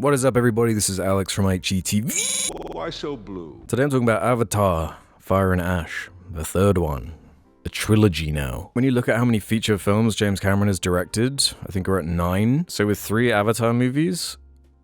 What is up, everybody? This is Alex from IHE. Why so blue? Today I'm talking about Avatar, Fire and Ash, the third one. A trilogy now. When you look at how many feature films James Cameron has directed, I think we're at 9. So with 3 Avatar movies,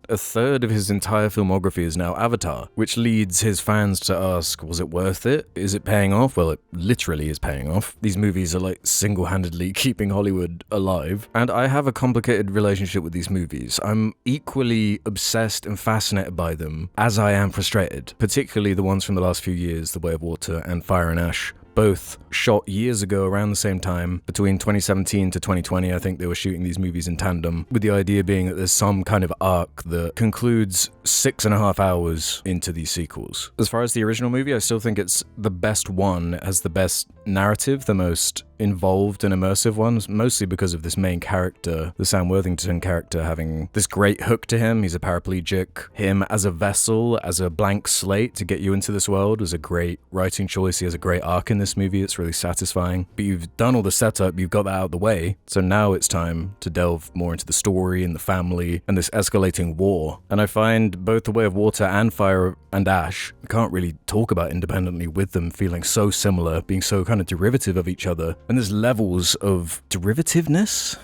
a third of his entire filmography is now Avatar, which leads his fans to ask, was it worth it? Is it paying off? Well, it literally is paying off. These movies are like single-handedly keeping Hollywood alive, and I have a complicated relationship with these movies. I'm equally obsessed and fascinated by them as I am frustrated, particularly the ones from the last few years, The Way of Water and Fire and Ash. Both shot years ago around the same time, between 2017 to 2020. I think they were shooting these movies in tandem, with the idea being that there's some kind of arc that concludes 6.5 hours into these sequels. As far as the original movie, I still think it's the best one. It has the best narrative, the most involved and immersive ones, mostly because of this main character, the Sam Worthington character, having this great hook to him. He's a paraplegic. Him as a vessel, as a blank slate to get you into this world was a great writing choice. He has a great arc in this movie. It's really satisfying. But you've done all the setup, you've got that out of the way, so now it's time to delve more into the story and the family and this escalating war. And I find both The Way of Water and Fire and Ash, I can't really talk about independently with them feeling so similar, being so kind of derivative of each other. And there's levels of derivativeness?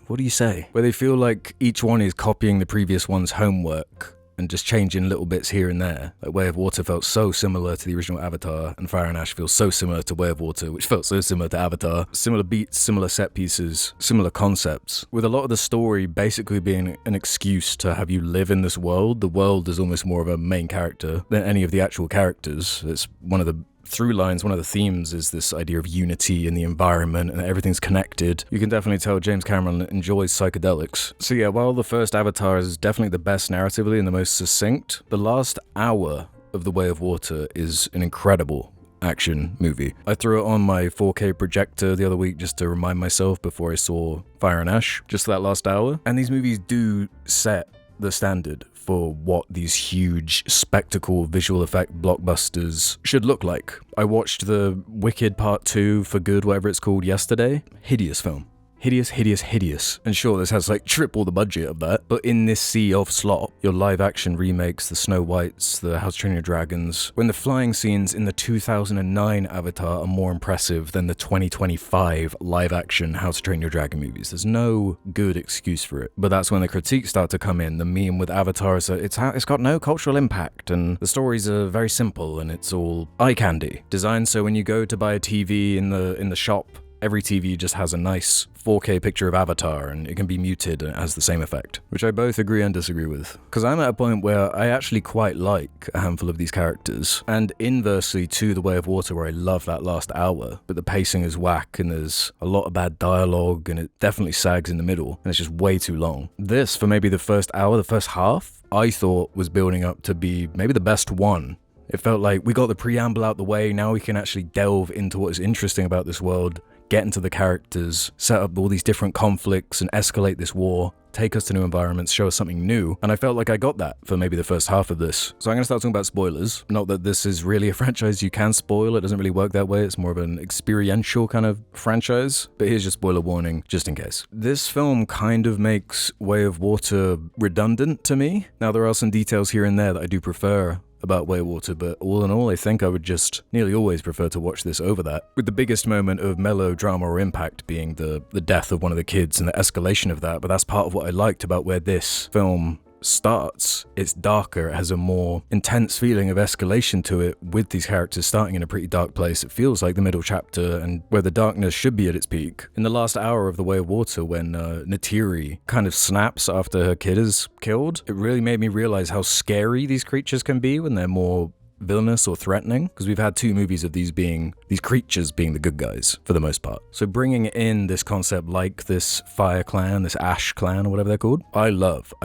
What do you say? Where they feel like each one is copying the previous one's homework and just changing little bits here and there. Like Way of Water felt so similar to the original Avatar, and Fire and Ash feels so similar to Way of Water, which felt so similar to Avatar. Similar beats, similar set pieces, similar concepts, with a lot of the story basically being an excuse to have you live in this world. The world is almost more of a main character than any of the actual characters. It's one of the through lines, one of the themes is this idea of unity in the environment and everything's connected. You can definitely tell James Cameron enjoys psychedelics. So yeah, while the first Avatar is definitely the best narratively and the most succinct, the last hour of The Way of Water is an incredible action movie. I threw it on my 4K projector the other week just to remind myself before I saw Fire and Ash, just that last hour. And these movies do set the standard for what these huge spectacle visual effect blockbusters should look like. I watched the Wicked Part 2 for Good, whatever it's called, yesterday. Hideous film. Hideous, hideous, hideous. And sure, this has like triple the budget of that, but in this sea of slop, your live action remakes, the Snow Whites, the How to Train Your Dragons, when the flying scenes in the 2009 Avatar are more impressive than the 2025 live action How to Train Your Dragon movies. There's no good excuse for it. But that's when the critiques start to come in. The meme with Avatar is that it's got no cultural impact, and the stories are very simple, and it's all eye candy. Designed so when you go to buy a TV in the shop, every TV just has a nice 4K picture of Avatar, and it can be muted and it has the same effect, which I both agree and disagree with. Because I'm at a point where I actually quite like a handful of these characters, and inversely to The Way of Water, where I love that last hour, but the pacing is whack and there's a lot of bad dialogue and it definitely sags in the middle and it's just way too long. This, for maybe the first hour, the first half, I thought was building up to be maybe the best one. It felt like we got the preamble out the way, now we can actually delve into what is interesting about this world, get into the characters, set up all these different conflicts and escalate this war, take us to new environments, show us something new, and I felt like I got that for maybe the first half of this. So I'm going to start talking about spoilers. Not that this is really a franchise you can spoil, it doesn't really work that way, it's more of an experiential kind of franchise, but here's your spoiler warning, just in case. This film kind of makes Way of Water redundant to me. Now there are some details here and there that I do prefer about Way of Water, but all in all, I think I would just nearly always prefer to watch this over that, with the biggest moment of melodrama or impact being the death of one of the kids and the escalation of that. But that's part of what I liked about where this film starts. It's darker, it has a more intense feeling of escalation to it, with these characters starting in a pretty dark place. It feels like the middle chapter and where the darkness should be at its peak. In the last hour of The Way of Water, when Neytiri kind of snaps after her kid is killed, it really made me realize how scary these creatures can be when they're more villainous or threatening, because we've had 2 movies of these creatures being the good guys for the most part. So bringing in this concept like this fire clan, this ash clan or whatever they're called, I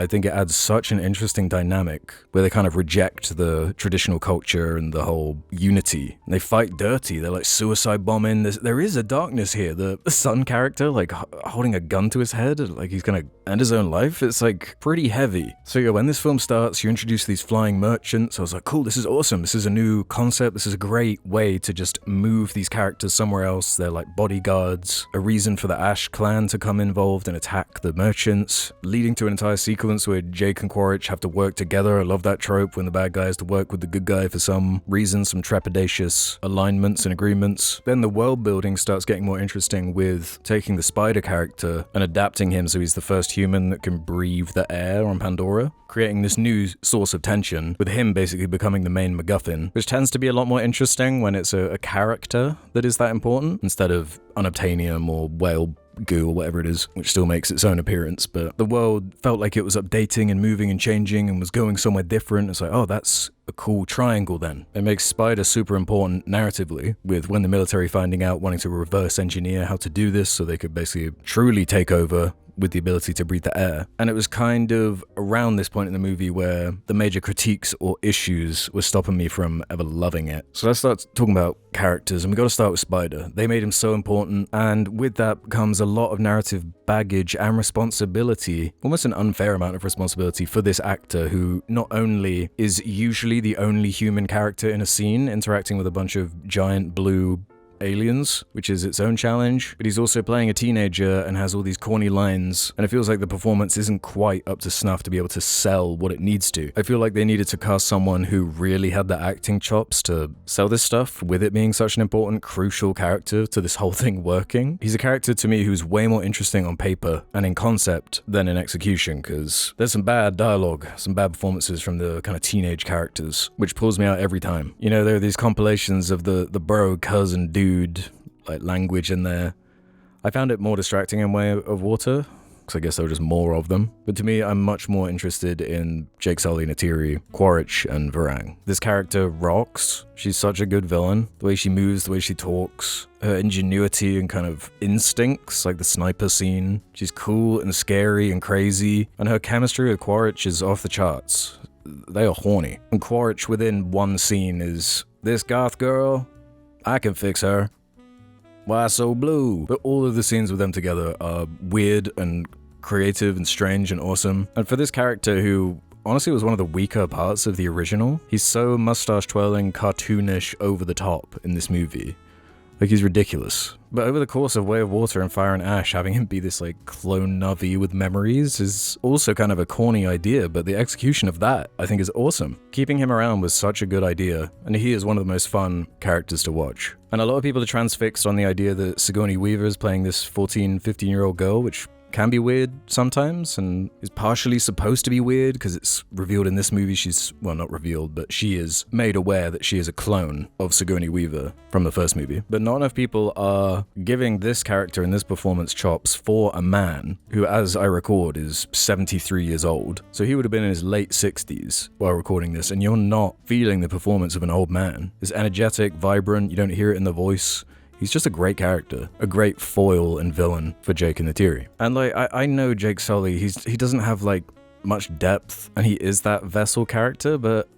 think it adds such an interesting dynamic where they kind of reject the traditional culture and the whole unity. And they fight dirty, they're like suicide bombing. There is a darkness here. The son character like holding a gun to his head, like he's gonna end his own life. It's like pretty heavy. So yeah, when this film starts, you introduce these flying merchants. I was like, cool, this is awesome. This is a new concept. This is a great way to just move these characters somewhere else. They're like bodyguards, a reason for the Ash clan to come involved and attack the merchants, leading to an entire sequence where Jake and Quaritch have to work together. I love that trope when the bad guy has to work with the good guy for some reason, some trepidatious alignments and agreements. Then the world building starts getting more interesting with taking the Spider character and adapting him so he's the first human that can breathe the air on Pandora, creating this new source of tension with him basically becoming the main MacGuffin, which tends to be a lot more interesting when it's a character that is that important instead of unobtainium or whale goo or whatever it is, which still makes its own appearance. But the world felt like it was updating and moving and changing and was going somewhere different. It's like, oh, that's a cool triangle then. It makes Spider super important narratively, with when the military finding out, wanting to reverse engineer how to do this so they could basically truly take over with the ability to breathe the air. And it was kind of around this point in the movie where the major critiques or issues were stopping me from ever loving it. So let's start talking about characters, and we got to start with Spider. They made him so important, and with that comes a lot of narrative baggage and responsibility, almost an unfair amount of responsibility for this actor who not only is usually the only human character in a scene interacting with a bunch of giant blue aliens, which is its own challenge, but he's also playing a teenager and has all these corny lines, and it feels like the performance isn't quite up to snuff to be able to sell what it needs to. I feel like they needed to cast someone who really had the acting chops to sell this stuff, with it being such an important, crucial character to this whole thing working. He's a character to me who's way more interesting on paper and in concept than in execution, because there's some bad dialogue, some bad performances from the kind of teenage characters, which pulls me out every time. You know, there are these compilations of the bro, cousin, dude, like language in there. I found it more distracting in Way of Water, because I guess there were just more of them. But to me, I'm much more interested in Jake Sully, Neytiri, Quaritch, and Varang. This character rocks. She's such a good villain. The way she moves, the way she talks, her ingenuity and kind of instincts, like the sniper scene. She's cool and scary and crazy, and her chemistry with Quaritch is off the charts. They are horny. And Quaritch within one scene is, this goth girl, I can fix her. Why so blue? But all of the scenes with them together are weird and creative and strange and awesome. And for this character who honestly was one of the weaker parts of the original, he's so mustache twirling, cartoonish, over the top in this movie. Like, he's ridiculous. But over the course of Way of Water and Fire and Ash, having him be this like clone Navi with memories is also kind of a corny idea, but the execution of that I think is awesome. Keeping him around was such a good idea, and he is one of the most fun characters to watch. And a lot of people are transfixed on the idea that Sigourney Weaver is playing this 14, 15-year-old girl, which can be weird sometimes, and is partially supposed to be weird because it's revealed in this movie she's, well, not revealed, but she is made aware that she is a clone of Sigourney Weaver from the first movie. But not enough people are giving this character in this performance chops for a man who, as I record, is 73 years old. So he would have been in his late 60s while recording this, and you're not feeling the performance of an old man. It's energetic, vibrant, you don't hear it in the voice. He's just a great character, a great foil and villain for Jake and Neytiri. And like, I know Jake Sully, he doesn't have like much depth, and he is that vessel character, but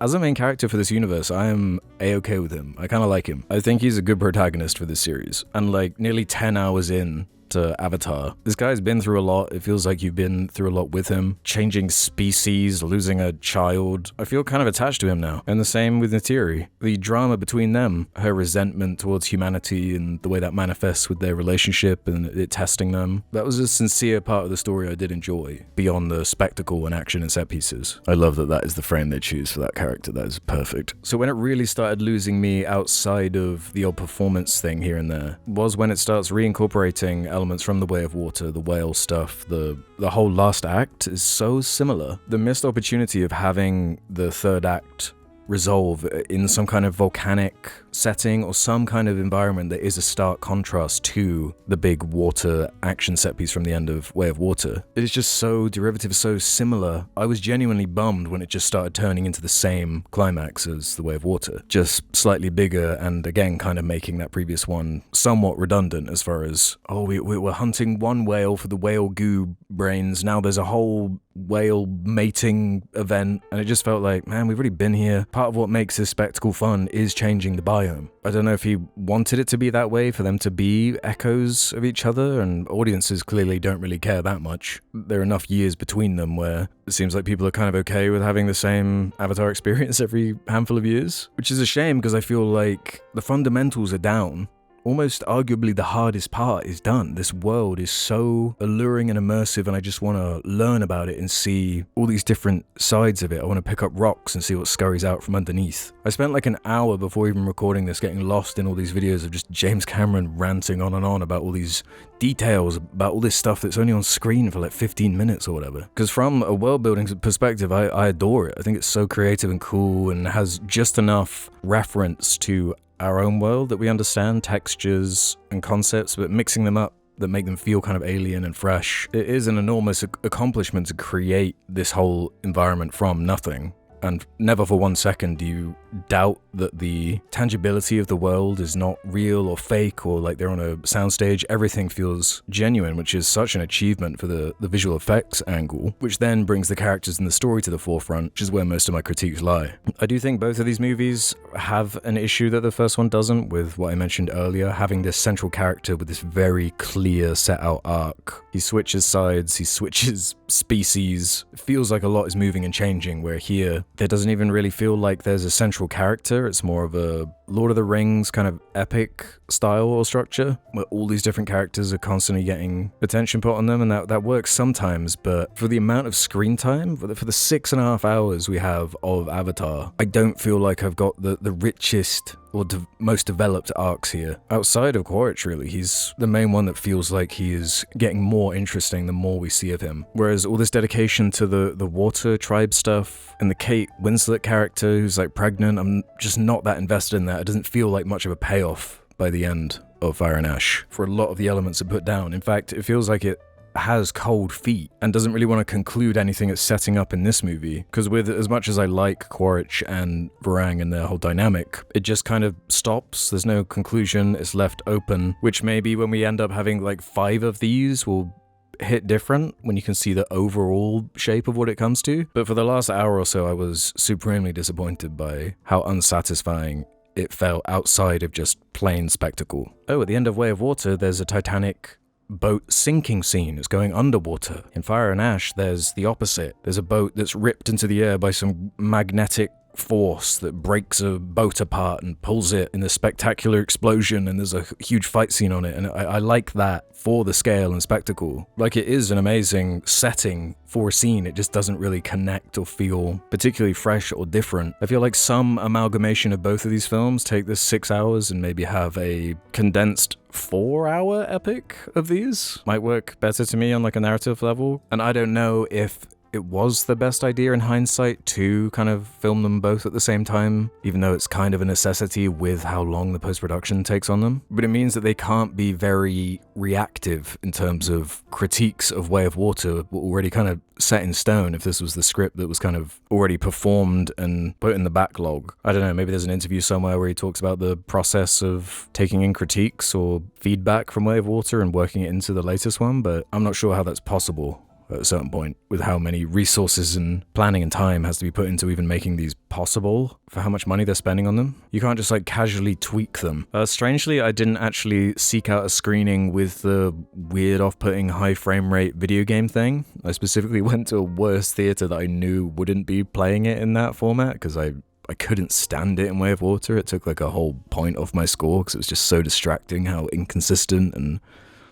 as a main character for this universe, I am a-okay with him. I kind of like him. I think he's a good protagonist for this series. And like nearly 10 hours in to Avatar, this guy's been through a lot. It feels like you've been through a lot with him. Changing species, losing a child. I feel kind of attached to him now. And the same with Neytiri. The drama between them, her resentment towards humanity and the way that manifests with their relationship and it testing them. That was a sincere part of the story I did enjoy, beyond the spectacle and action and set pieces. I love that that is the frame they choose for that character. That is perfect. So when it really started losing me outside of the old performance thing here and there was when it starts reincorporating elements from the Way of Water, the whale stuff, the whole last act is so similar. The missed opportunity of having the third act resolve in some kind of volcanic setting or some kind of environment that is a stark contrast to the big water action set piece from the end of Way of Water. It is just so derivative, so similar. I was genuinely bummed when it just started turning into the same climax as the Way of Water, just slightly bigger, and again kind of making that previous one somewhat redundant as far as, oh, we're hunting one whale for the whale goo brains, now there's a whole whale mating event, and it just felt like, man, we've already been here. part of what makes this spectacle fun is changing the biome. I don't know if he wanted it to be that way, for them to be echoes of each other, and audiences clearly don't really care that much. There are enough years between them where it seems like people are kind of okay with having the same Avatar experience every handful of years, which is a shame because I feel like the fundamentals are down. Almost arguably the hardest part is done. This world is so alluring and immersive, and I just want to learn about it and see all these different sides of it. I want to pick up rocks and see what scurries out from underneath. I spent like an hour before even recording this getting lost in all these videos of just James Cameron ranting on and on about all these details, about all this stuff that's only on screen for like 15 minutes or whatever. Because from a world building perspective, I adore it. I think it's so creative and cool and has just enough reference to our own world that we understand, textures and concepts, but mixing them up that make them feel kind of alien and fresh. It is an enormous accomplishment to create this whole environment from nothing. And never for 1 second do you doubt that the tangibility of the world is not real or fake or like they're on a soundstage. Everything feels genuine, which is such an achievement for the visual effects angle, which then brings the characters and the story to the forefront, which is where most of my critiques lie. I do think both of these movies have an issue that the first one doesn't, with what I mentioned earlier, having this central character with this very clear set out arc. He switches sides, he switches species. It feels like a lot is moving and changing, where here there doesn't even really feel like there's a central character. It's more of a Lord of the Rings kind of epic style or structure, where all these different characters are constantly getting attention put on them, and that works sometimes, but for the amount of screen time, for the 6.5 hours we have of Avatar, I don't feel like I've got the richest or most developed arcs here. Outside of Quaritch, really, he's the main one that feels like he is getting more interesting the more we see of him. Whereas all this dedication to the water tribe stuff and the Kate Winslet character who's like pregnant, I'm just not that invested in that. It doesn't feel like much of a payoff by the end of Fire and Ash for a lot of the elements it put down. In fact, it feels like it has cold feet and doesn't really want to conclude anything it's setting up in this movie, because with as much as I like Quaritch and Varang and their whole dynamic, it just kind of stops. There's no conclusion, it's left open, which maybe when we end up having like 5 of these will hit different when you can see the overall shape of what it comes to. But for the last hour or so, I was supremely disappointed by how unsatisfying it felt outside of just plain spectacle. Oh, at the end of Way of Water, there's a Titanic boat sinking scene. It's going underwater. In Fire and Ash, there's the opposite. There's a boat that's ripped into the air by some magnetic force that breaks a boat apart and pulls it in a spectacular explosion, and there's a huge fight scene on it, and I like that for the scale and spectacle. Like, it is an amazing setting for a scene, it just doesn't really connect or feel particularly fresh or different. I feel like some amalgamation of both of these films, take this 6 hours and maybe have a condensed 4-hour epic of these, might work better to me on like a narrative level. And I don't know if it was the best idea in hindsight to kind of film them both at the same time, even though it's kind of a necessity with how long the post-production takes on them. But it means that they can't be very reactive in terms of critiques of Way of Water, already kind of set in stone if this was the script that was kind of already performed and put in the backlog. I don't know, maybe there's an interview somewhere where he talks about the process of taking in critiques or feedback from Way of Water and working it into the latest one, but I'm not sure how that's possible at a certain point, with how many resources and planning and time has to be put into even making these possible, for how much money they're spending on them. You can't just like casually tweak them. Strangely, I didn't actually seek out a screening with the weird off-putting high frame rate video game thing. I specifically went to a worse theater that I knew wouldn't be playing it in that format, because I couldn't stand it in Way of Water. It took like a whole point off my score because it was just so distracting how inconsistent and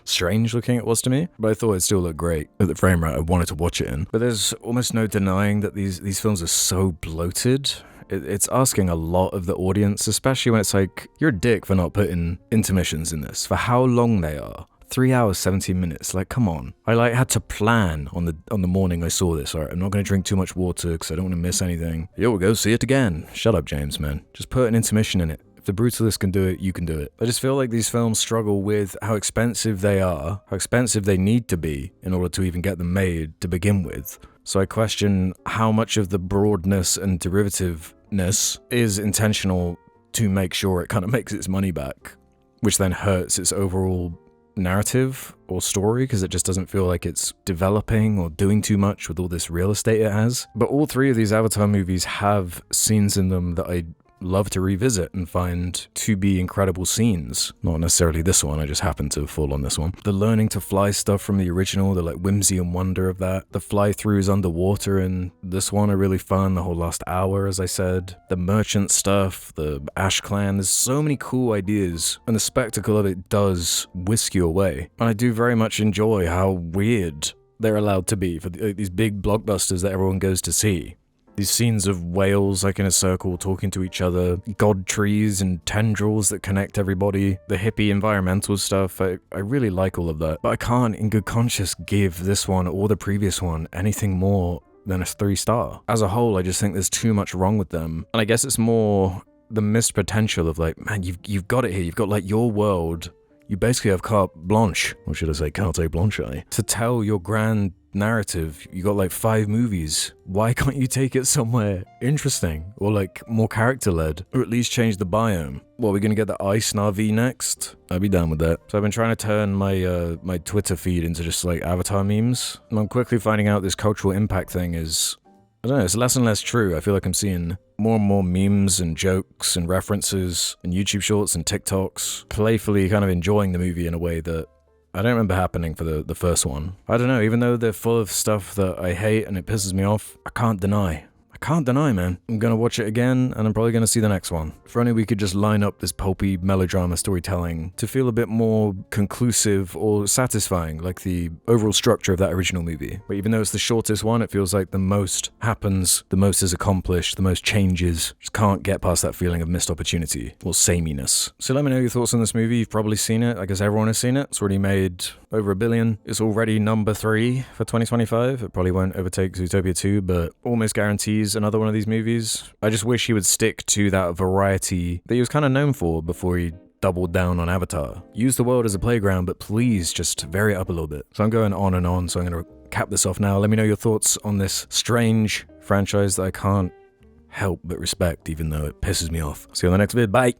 strange looking it was to me, but I thought it still looked great at the frame rate I wanted to watch it in. But there's almost no denying that these films are so bloated. It's asking a lot of the audience, especially when it's like, you're a dick for not putting intermissions in this, for how long they are. 3 hours, 17 minutes, like, come on. I like had to plan on the morning I saw this. All right, I'm not going to drink too much water because I don't want to miss anything. Yo, we'll go see it again. Shut up, James, man. Just put an intermission in it. The Brutalist can do it, you can do it. I just feel like these films struggle with how expensive they are, how expensive they need to be in order to even get them made to begin with. So I question how much of the broadness and derivativeness is intentional to make sure it kind of makes its money back, which then hurts its overall narrative or story because it just doesn't feel like it's developing or doing too much with all this real estate it has. But all three of these Avatar movies have scenes in them that I love to revisit and find to be incredible scenes. Not necessarily this one, I just happened to fall on this one. The learning to fly stuff from the original, the like whimsy and wonder of that. The fly-throughs underwater in this one are really fun, the whole last hour, as I said. The merchant stuff, the Ash Clan, there's so many cool ideas, and the spectacle of it does whisk you away. And I do very much enjoy how weird they're allowed to be for these big blockbusters that everyone goes to see. These scenes of whales like in a circle talking to each other, god trees and tendrils that connect everybody, the hippie environmental stuff, I really like all of that. But I can't in good conscience give this one or the previous one anything more than a 3-star. As a whole, I just think there's too much wrong with them. And I guess it's more the missed potential of like, man, you've got it here. You've got like your world. You basically have carte blanche, or should I say carte blanche, to tell your grand narrative. You got like 5 movies. Why can't you take it somewhere interesting or like more character-led, or at least change the biome? Well, we're gonna get the ice Na'vi next. I'd be down with that. So I've been trying to turn my my Twitter feed into just like Avatar memes, and I'm quickly finding out this cultural impact thing is, I don't know, it's less and less true. I feel like I'm seeing more and more memes and jokes and references and YouTube shorts and TikToks, playfully kind of enjoying the movie in a way that I don't remember happening for the first one. I don't know, even though they're full of stuff that I hate and it pisses me off, I can't deny, man. I'm gonna watch it again, and I'm probably gonna see the next one. If only we could just line up this pulpy melodrama storytelling to feel a bit more conclusive or satisfying, like the overall structure of that original movie. But even though it's the shortest one, it feels like the most happens, the most is accomplished, the most changes. Just can't get past that feeling of missed opportunity or sameness. So let me know your thoughts on this movie. You've probably seen it. I guess everyone has seen it. It's already made over $1 billion. It's already number 3 for 2025. It probably won't overtake Zootopia 2, but almost guarantees another one of these movies. I just wish he would stick to that variety that he was kind of known for before he doubled down on Avatar. Use the world as a playground, but please just vary it up a little bit. So I'm going on and on, so I'm going to cap this off now. Let me know your thoughts on this strange franchise that I can't help but respect, even though it pisses me off. See you on the next vid. Bye!